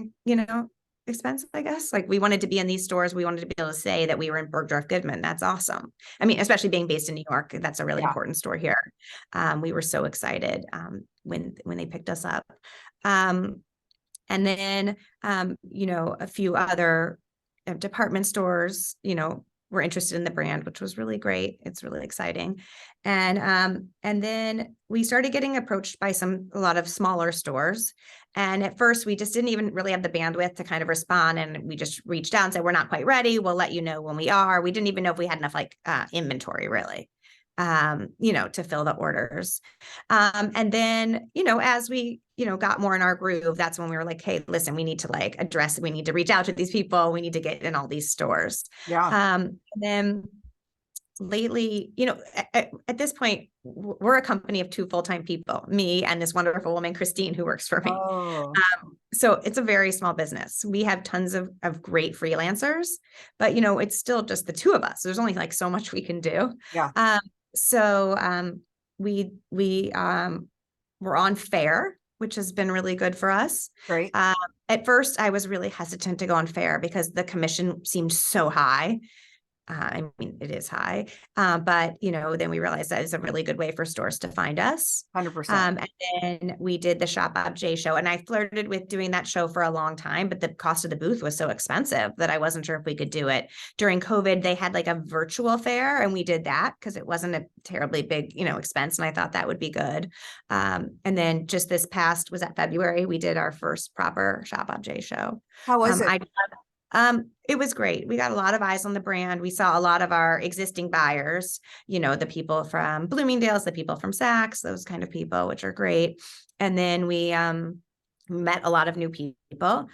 Speaker 2: expense, I guess. Like, we wanted to be in these stores. We wanted to be able to say that we were in Bergdorf Goodman. That's awesome. I mean, especially being based in New York, that's a really important store here. We were so excited when they picked us up. And then, a few other department stores, were interested in the brand, which was really great. It's really exciting. And then we started getting approached by a lot of smaller stores. And at first we just didn't even really have the bandwidth to kind of respond. And we just reached out and said, we're not quite ready. We'll let you know when we are. We didn't even know if we had enough inventory really, to fill the orders. And then, as we, got more in our groove, that's when we were like, hey, listen, we need to address it. We need to reach out to these people. We need to get in all these stores.
Speaker 1: Yeah.
Speaker 2: And then lately, at this point, we're a company of 2 full-time people, me and this wonderful woman, Christine, who works for me. So it's a very small business. We have tons of great freelancers, but, it's still just the 2 of us. There's only so much we can do.
Speaker 1: Yeah.
Speaker 2: So we were on Fair, which has been really good for us.
Speaker 1: Great.
Speaker 2: At first, I was really hesitant to go on Fair because the commission seemed so high. I mean, it is high, but then we realized that is a really good way for stores to find us.
Speaker 1: 100%.
Speaker 2: And then we did the Shoppe Object show, and I flirted with doing that show for a long time, but the cost of the booth was so expensive that I wasn't sure if we could do it. During COVID, they had a virtual fair, and we did that because it wasn't a terribly big, expense, and I thought that would be good. And then just this past was that February, we did our first proper Shoppe Object show.
Speaker 1: How was it?
Speaker 2: It was great. We got a lot of eyes on the brand. We saw a lot of our existing buyers, the people from Bloomingdale's, the people from Saks, those kind of people, which are great. And then we met a lot of new people.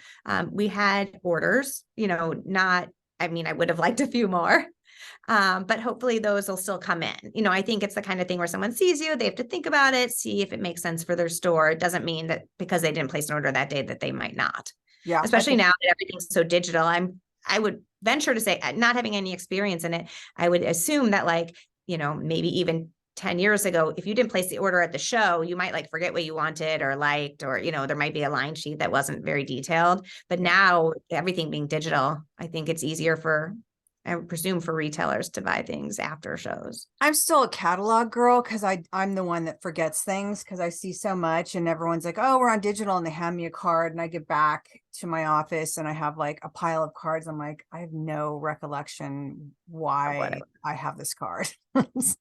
Speaker 2: We had orders, I would have liked a few more. But hopefully those will still come in. I think it's the kind of thing where someone sees you, they have to think about it, see if it makes sense for their store. It doesn't mean that because they didn't place an order that day that they might not.
Speaker 1: Yeah.
Speaker 2: Especially now that everything's so digital. I would venture to say, not having any experience in it, I would assume that maybe even 10 years ago, if you didn't place the order at the show, you might forget what you wanted or liked, or, there might be a line sheet that wasn't very detailed. But now everything being digital, I think it's easier I presume for retailers to buy things after shows.
Speaker 1: I'm still a catalog girl because I'm the one that forgets things because I see so much and everyone's like, oh, we're on digital, and they hand me a card and I get back to my office and I have a pile of cards. I'm like, I have no recollection why I have this card. It's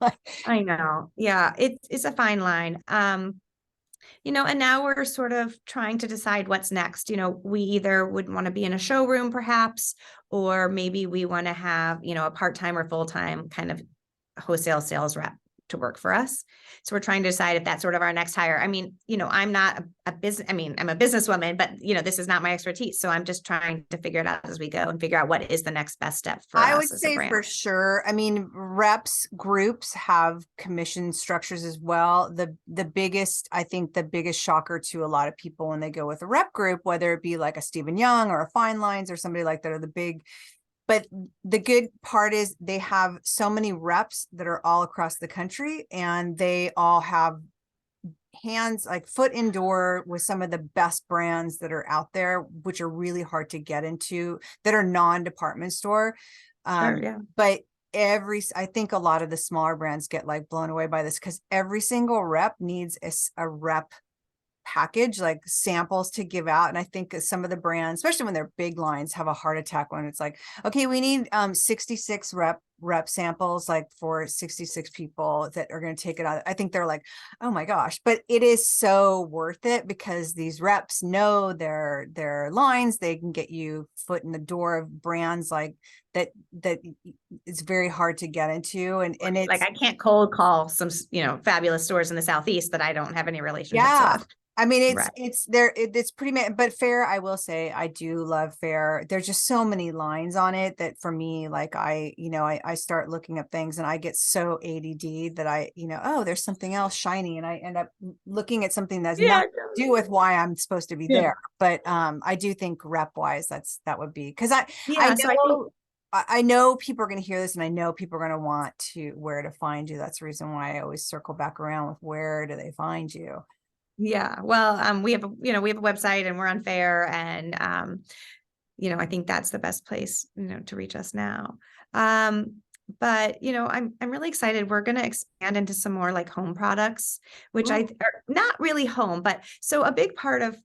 Speaker 2: I know. Yeah, it's a fine line. And now we're sort of trying to decide what's next. We either would want to be in a showroom perhaps, or maybe we want to have, a part-time or full-time kind of wholesale sales rep to work for us. So we're trying to decide if that's sort of our next hire. I'm not a business, I'm a businesswoman, but this is not my expertise. So I'm just trying to figure it out as we go and figure out what is the next best step for us.
Speaker 1: I would say for sure. Reps groups have commission structures as well. I think the biggest shocker to a lot of people when they go with a rep group, whether it be a Stephen Young or a Fine Lines or somebody like that, are the big. But the good part is they have so many reps that are all across the country, and they all have foot in door with some of the best brands that are out there, which are really hard to get into, that are non-department store.
Speaker 2: Sure, yeah.
Speaker 1: But I think a lot of the smaller brands get blown away by this because every single rep needs a rep package, samples to give out. And I think some of the brands, especially when they're big lines, have a heart attack when it's okay, we need 66 rep rep samples, like for 66 people that are going to take it out. I think they're like, oh my gosh, but it is so worth it because these reps know their lines. They can get you foot in the door of brands like that it's very hard to get into. And it's
Speaker 2: like, I can't cold call some, fabulous stores in the Southeast that I don't have any relationships
Speaker 1: yeah.
Speaker 2: with.
Speaker 1: I mean,
Speaker 2: Right.
Speaker 1: it's there. It's pretty, but Fair, I will say, I do love Fair. There's just so many lines on it that for me, like I start looking up things and I get so ADD that oh, there's something else shiny, and I end up looking at something that's
Speaker 2: Yeah.
Speaker 1: nothing to do with why I'm supposed to be
Speaker 2: Yeah.
Speaker 1: there. But I do think rep wise, that would be because I
Speaker 2: Yeah. So I think,
Speaker 1: know. I know people are going to hear this and I know people are going to want to where to find you. That's the reason why I always circle back around with where do they find you?
Speaker 2: yeah, well, we have we have a website and we're on Fair, and I think that's the best place, to reach us now. But I'm really excited. We're going to expand into some more like home products, which are not really home, but so a big part of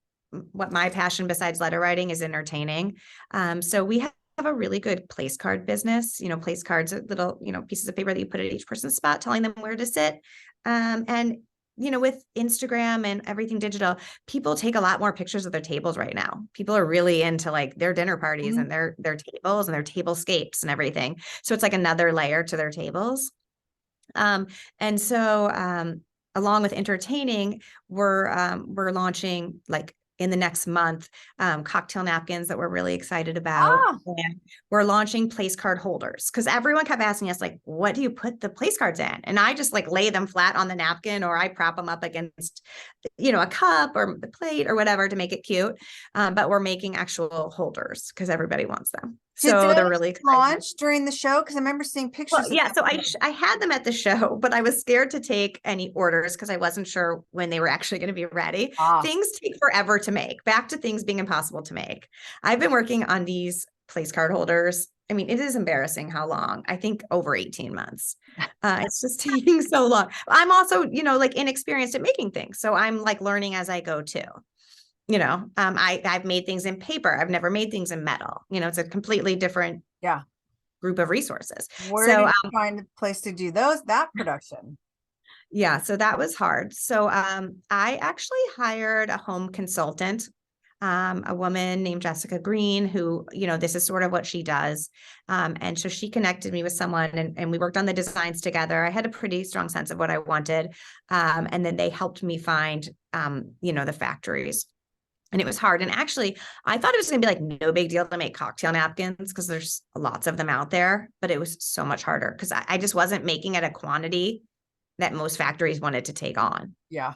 Speaker 2: what my passion besides letter writing is entertaining. So we have a really good place card business. Place cards are little, pieces of paper that you put at each person's spot, telling them where to sit. And with Instagram and everything digital, people take a lot more pictures of their tables right now. People are really into like their dinner parties and their tables and their tablescapes and everything. So it's like another layer to their tables. And so along with entertaining, we're launching like in the next month, cocktail napkins that we're really excited about. And we're launching place card holders because everyone kept asking us, like, what do you put the place cards in? And I just like lay them flat on the napkin, or I prop them up against, a cup or the plate or whatever to make it cute. But we're making actual holders because everybody wants them. So they're really excited.
Speaker 1: Launch during the show because I remember seeing pictures.
Speaker 2: Well, yeah, so I had them at the show, but I was scared to take any orders because I wasn't sure when they were actually going to be ready. Things take forever to make. Back to things being impossible to make. I've been working on these place card holders. I mean, it is embarrassing how long. I think over 18 months. It's just taking so long. I'm also, like inexperienced at making things, so I'm like learning as I go too. I've made things in paper. I've never made things in metal. It's a completely different group of resources.
Speaker 1: Where did you find a place to do that production?
Speaker 2: Yeah, so that was hard. So I actually hired a home consultant, a woman named Jessica Green, who, this is sort of what she does. And so she connected me with someone and we worked on the designs together. I had a pretty strong sense of what I wanted. And then they helped me find, the factories. And it was hard. And actually, I thought it was going to be like no big deal to make cocktail napkins because there's lots of them out there, but it was so much harder because I just wasn't making it a quantity that most factories wanted to take on.
Speaker 1: Yeah.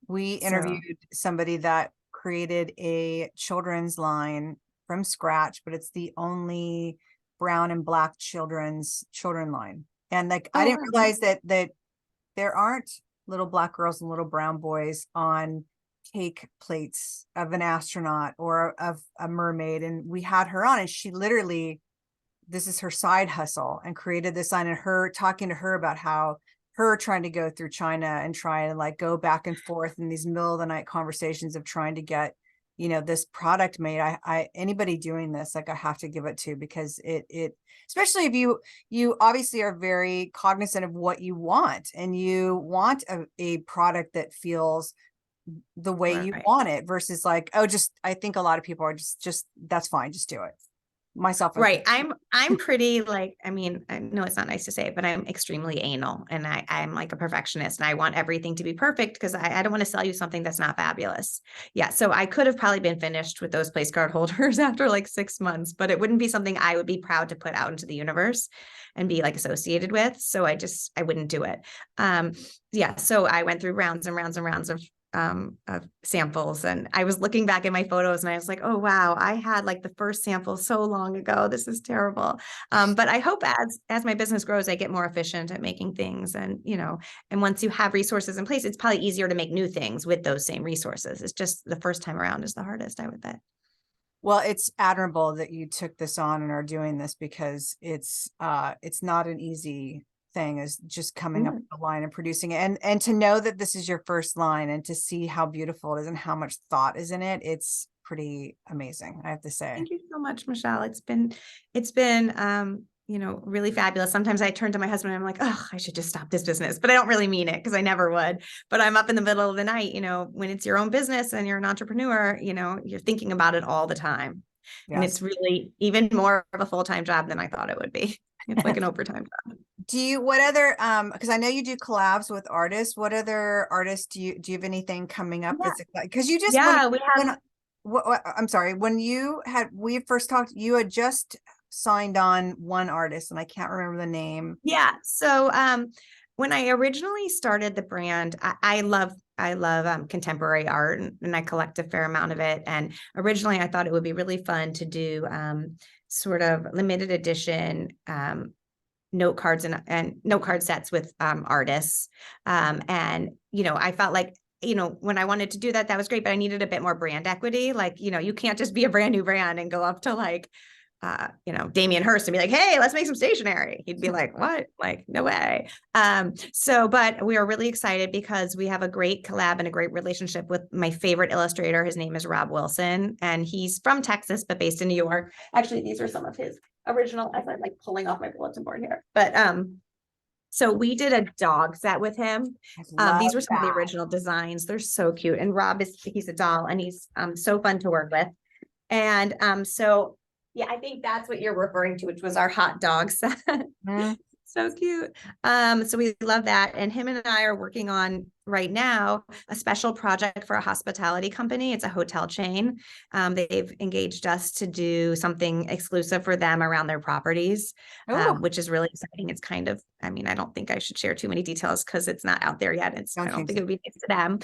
Speaker 1: We interviewed somebody that created a children's line from scratch, but it's the only brown and black children line. And like, I didn't realize that there aren't little black girls and little brown boys on cake plates of an astronaut or of a mermaid. And we had her on and she literally, this is her side hustle, and created this line, and her talking to her about how her trying to go through China and try and like go back and forth in these middle of the night conversations of trying to get, this product made. I anybody doing this, like I have to give it to, because it especially if you obviously are very cognizant of what you want, and you want a product that feels the way you want it versus like, oh, I think a lot of people are just that's fine, just do it. Myself
Speaker 2: right. I'm pretty like, I mean, I know it's not nice to say, but I'm extremely anal, and I'm like a perfectionist, and I want everything to be perfect because I don't want to sell you something that's not fabulous. Yeah. So I could have probably been finished with those place card holders after like 6 months, but it wouldn't be something I would be proud to put out into the universe and be like associated with. So I wouldn't do it. Yeah. So I went through rounds and rounds and rounds of samples, and I was looking back at my photos and I was like, oh wow, I had like the first sample so long ago. This is terrible. But I hope as my business grows, I get more efficient at making things, and and once you have resources in place, it's probably easier to make new things with those same resources. It's just the first time around is the hardest, I would bet.
Speaker 1: Well, it's admirable that you took this on and are doing this, because it's not an easy thing, is just coming up with a line and producing it, and to know that this is your first line and to see how beautiful it is and how much thought is in it. It's pretty amazing, I have to say.
Speaker 2: Thank you so much, Michelle. It's been really fabulous. Sometimes I turn to my husband and I'm like, oh, I should just stop this business, but I don't really mean it because I never would. But I'm up in the middle of the night, when it's your own business and you're an entrepreneur, you're thinking about it all the time. And
Speaker 1: Yes.
Speaker 2: it's really even more of a full-time job than I thought it would be. It's like an overtime job.
Speaker 1: What other, because I know you do collabs with artists. What other artists do you have anything coming up?
Speaker 2: Yeah.
Speaker 1: Because you just,
Speaker 2: Yeah, we have.
Speaker 1: I'm sorry, when we first talked, you had just signed on one artist and I can't remember the name.
Speaker 2: Yeah. So when I originally started the brand, I love contemporary art, and I collect a fair amount of it. And originally I thought it would be really fun to do sort of limited edition note cards and note card sets with artists. And, I felt like, when I wanted to do that, that was great, but I needed a bit more brand equity. Like, you can't just be a brand new brand and go up to like, Damien Hirst and be like, hey, let's make some stationery. He'd be like, what? Like, no way. But we are really excited because we have a great collab and a great relationship with my favorite illustrator. His name is Rob Wilson, and he's from Texas, but based in New York. Actually, these are some of his original, as I'm like pulling off my bulletin board here. But so we did a dog set with him. These were some of the original designs. They're so cute. And Rob he's a doll, and he's so fun to work with. And so yeah, I think that's what you're referring to, which was our hot dog set. So cute. So we love that. And him and I are working on right now a special project for a hospitality company. It's a hotel chain. They've engaged us to do something exclusive for them around their properties, which is really exciting. It's kind of, I don't think I should share too many details because it's not out there yet. I don't think it would be nice to them.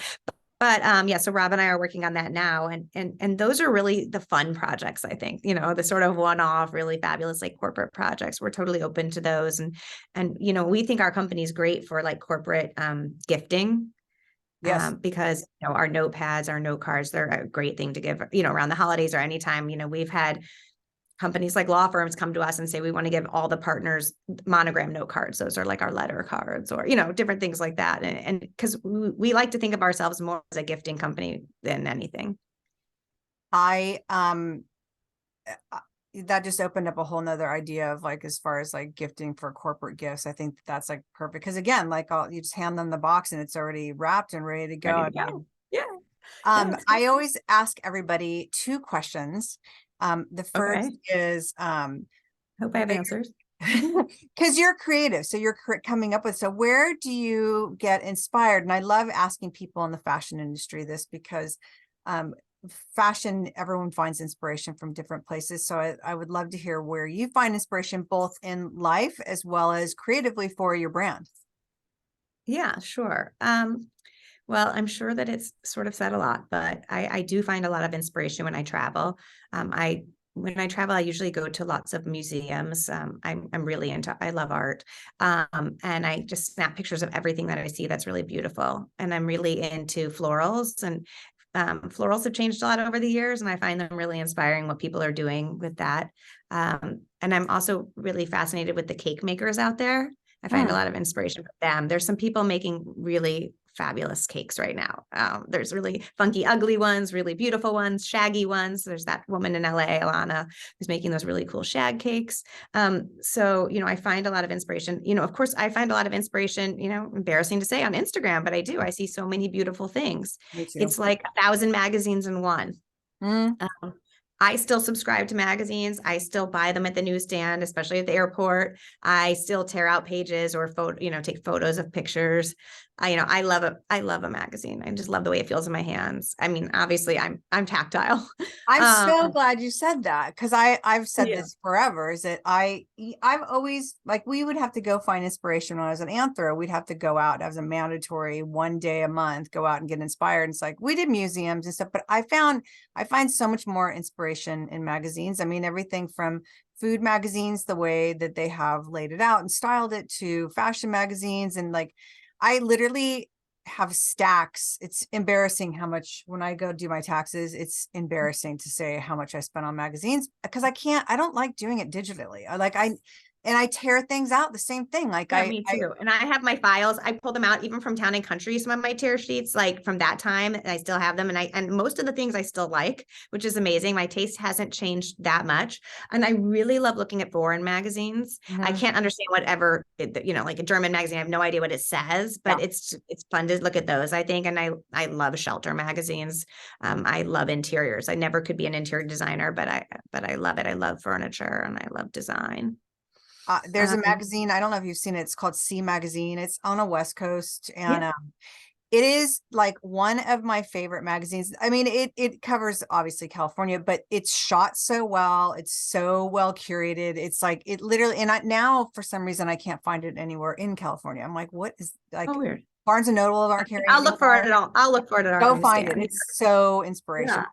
Speaker 2: But yeah, so Rob and I are working on that now. And those are really the fun projects, I think, the sort of one-off, really fabulous, like corporate projects. We're totally open to those. And we think our company is great for like corporate gifting.
Speaker 1: Yes.
Speaker 2: Because our notepads, our note cards, they're a great thing to give, around the holidays or anytime. We've had companies like law firms come to us and say, we want to give all the partners monogram note cards. Those are like our letter cards or, different things like that. And because we like to think of ourselves more as a gifting company than anything.
Speaker 1: That just opened up a whole nother idea of like, as far as like gifting for corporate gifts. I think that's like perfect. Because again, like you just hand them the box and it's already wrapped and ready to go.
Speaker 2: Yeah.
Speaker 1: I always ask everybody two questions. The first is,
Speaker 2: hope I have answers.
Speaker 1: Because you're creative, so you're coming up with, so where do you get inspired? And I love asking people in the fashion industry this because fashion, everyone finds inspiration from different places. So I would love to hear where you find inspiration, both in life as well as creatively for your brand.
Speaker 2: Yeah, sure. Well, I'm sure that it's sort of said a lot, but I do find a lot of inspiration when I travel. When I travel, I usually go to lots of museums. I'm really I love art. And I just snap pictures of everything that I see that's really beautiful. And I'm really into florals, and florals have changed a lot over the years, and I find them really inspiring what people are doing with that. And I'm also really fascinated with the cake makers out there. I find a lot of inspiration from them. There's some people making really fabulous cakes right now. There's really funky, ugly ones, really beautiful ones, shaggy ones. There's that woman in LA, Alana, who's making those really cool shag cakes. So, I find a lot of inspiration. Of course, I find a lot of inspiration, embarrassing to say, on Instagram, but I do. I see so many beautiful things.
Speaker 1: Me too.
Speaker 2: It's like 1,000 magazines in one. I still subscribe to magazines. I still buy them at the newsstand, especially at the airport. I still tear out pages or take photos of pictures. I love a magazine. I just love the way it feels in my hands. Obviously I'm tactile.
Speaker 1: I'm so glad you said that, because I've said this forever, is that I've always, like, we would have to go find inspiration when I was an anthro. We'd have to go out as a mandatory one day a month, go out and get inspired. And it's like, we did museums and stuff, but I find so much more inspiration in magazines. Everything from food magazines, the way that they have laid it out and styled it, to fashion magazines. And like, I literally have stacks. It's embarrassing how much, when I go do my taxes, it's embarrassing to say how much I spent on magazines, because I don't like doing it digitally. and I tear things out the same thing. Like
Speaker 2: Yeah, me too. And I have my files. I pull them out even from Town and Country, some of my tear sheets, like from that time, and I still have them. And most of the things I still like, which is amazing. My taste hasn't changed that much. And I really love looking at foreign magazines. I can't understand whatever, like a German magazine. I have no idea what it says, but
Speaker 1: yeah.
Speaker 2: it's fun to look at those, I think. And I love shelter magazines. I love interiors. I never could be an interior designer, but I love it. I love furniture and I love design.
Speaker 1: There's a magazine, I don't know if you've seen it, it's called C Magazine. It's on a West Coast, and
Speaker 2: Yeah.
Speaker 1: it is like one of my favorite magazines. I mean, it covers obviously California, but it's shot so well. It's so well curated. It's like it literally, and now for some reason I can't find it anywhere in California. I'm like, what is like
Speaker 2: Oh, weird.
Speaker 1: Barnes and Noble aren't carrying it
Speaker 2: I'll look for it
Speaker 1: anymore.
Speaker 2: at all. I'll look for it at our
Speaker 1: Go find it.
Speaker 2: newsstand.
Speaker 1: It's so
Speaker 2: Yeah.
Speaker 1: inspirational.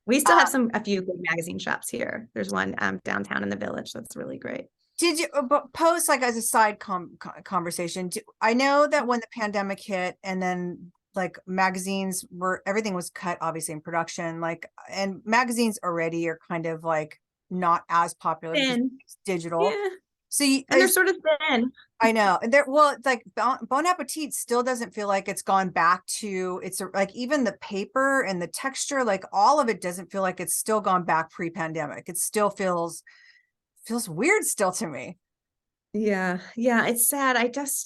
Speaker 2: We still have a few good magazine shops here. There's one downtown in the Village that's really great.
Speaker 1: Did you post, like, as a side conversation? I know that when the pandemic hit, and then like magazines everything was cut obviously in production, like, and magazines already are kind of like not as popular because
Speaker 2: Thin.
Speaker 1: it's digital.
Speaker 2: Yeah.
Speaker 1: So
Speaker 2: And they're sort of thin.
Speaker 1: I know, and it's like Bon Appetit still doesn't feel like it's gone back to like even the paper and the texture, like all of it doesn't feel like it's still gone back pre-pandemic. It still feels weird still to me.
Speaker 2: Yeah. Yeah. It's sad.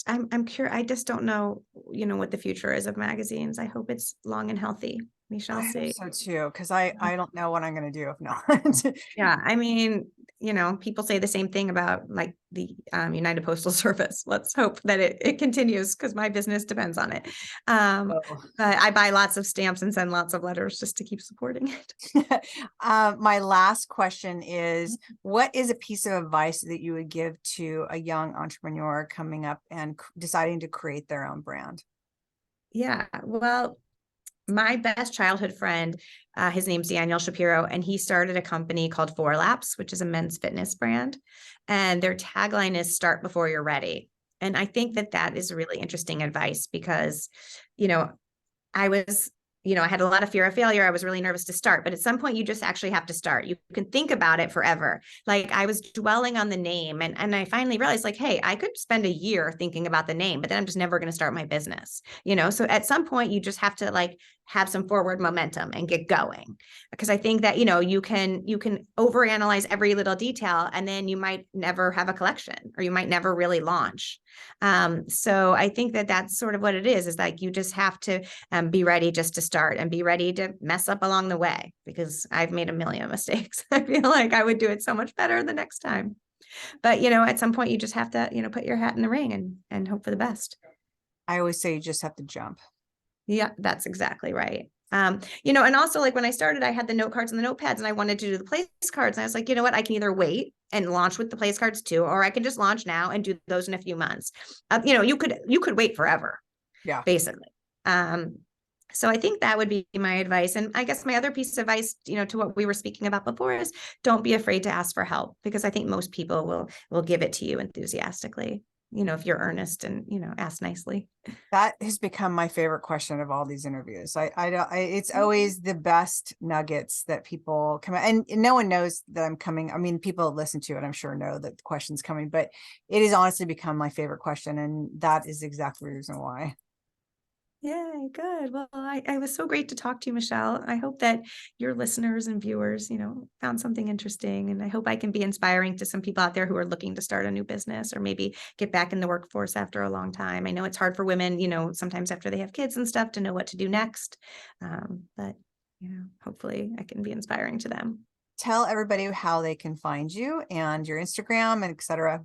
Speaker 2: I'm curious. I just don't know, what the future is of magazines. I hope it's long and healthy. We shall
Speaker 1: I hope
Speaker 2: see.
Speaker 1: so too, because I don't know what I'm going to do if not.
Speaker 2: Yeah, I mean, people say the same thing about like the United Postal Service. Let's hope that it continues because my business depends on it.
Speaker 1: Oh.
Speaker 2: But I buy lots of stamps and send lots of letters just to keep supporting it.
Speaker 1: My last question is, what is a piece of advice that you would give to a young entrepreneur coming up and deciding to create their own brand?
Speaker 2: Yeah, well, my best childhood friend, his name's Daniel Shapiro, and he started a company called Four Laps, which is a men's fitness brand. And their tagline is "Start before you're ready." And I think that is really interesting advice because, you know, I was, I had a lot of fear of failure. I was really nervous to start, but at some point you just actually have to start. You can think about it forever. Like I was dwelling on the name and I finally realized like, hey, I could spend a year thinking about the name, but then I'm just never going to start my business, So at some point you just have to like have some forward momentum and get going. Because I think that, you can overanalyze every little detail and then you might never have a collection or you might never really launch. So I think that that's sort of what it is like you just have to be ready just to start and be ready to mess up along the way because I've made a million mistakes. I feel like I would do it so much better the next time. But, at some point you just have to, put your hat in the ring and hope for the best.
Speaker 1: I always say you just have to jump.
Speaker 2: Yeah, that's exactly right. And also like when I started, I had the note cards and the notepads and I wanted to do the place cards. And I was like, you know what, I can either wait and launch with the place cards too, or I can just launch now and do those in a few months. You could wait forever.
Speaker 1: Yeah.
Speaker 2: Basically. So I think that would be my advice. And I guess my other piece of advice, to what we were speaking about before is don't be afraid to ask for help because I think most people will give it to you enthusiastically. If you're earnest and, ask nicely.
Speaker 1: That has become my favorite question of all these interviews. It's always the best nuggets that people come and no one knows that I'm coming. I mean, people listen to it, I'm sure know that the question's coming, but it has honestly become my favorite question. And that is exactly the reason why.
Speaker 2: Yeah, good. Well, I was so great to talk to you, Michelle. I hope that your listeners and viewers, found something interesting. And I hope I can be inspiring to some people out there who are looking to start a new business or maybe get back in the workforce after a long time. I know it's hard for women, sometimes after they have kids and stuff to know what to do next. But, hopefully I can be inspiring to them.
Speaker 1: Tell everybody how they can find you and your Instagram and etc.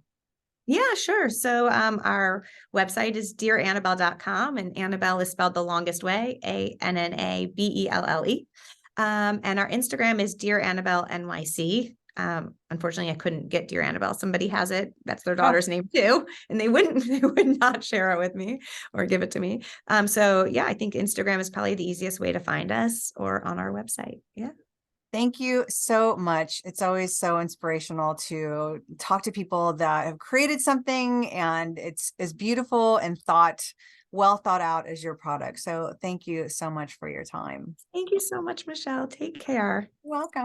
Speaker 2: Yeah, sure. So our website is dearannabelle.com and Annabelle is spelled the longest way, Annabelle. And our Instagram is Dear Annabelle NYC. Unfortunately, I couldn't get Dear Annabelle. Somebody has it. That's their daughter's name too. And they would not share it with me or give it to me. So yeah, I think Instagram is probably the easiest way to find us or on our website. Yeah.
Speaker 1: Thank you so much. It's always so inspirational to talk to people that have created something and it's as beautiful and well thought out as your product. So thank you so much for your time.
Speaker 2: Thank you so much, Michelle. Take care.
Speaker 1: You're welcome.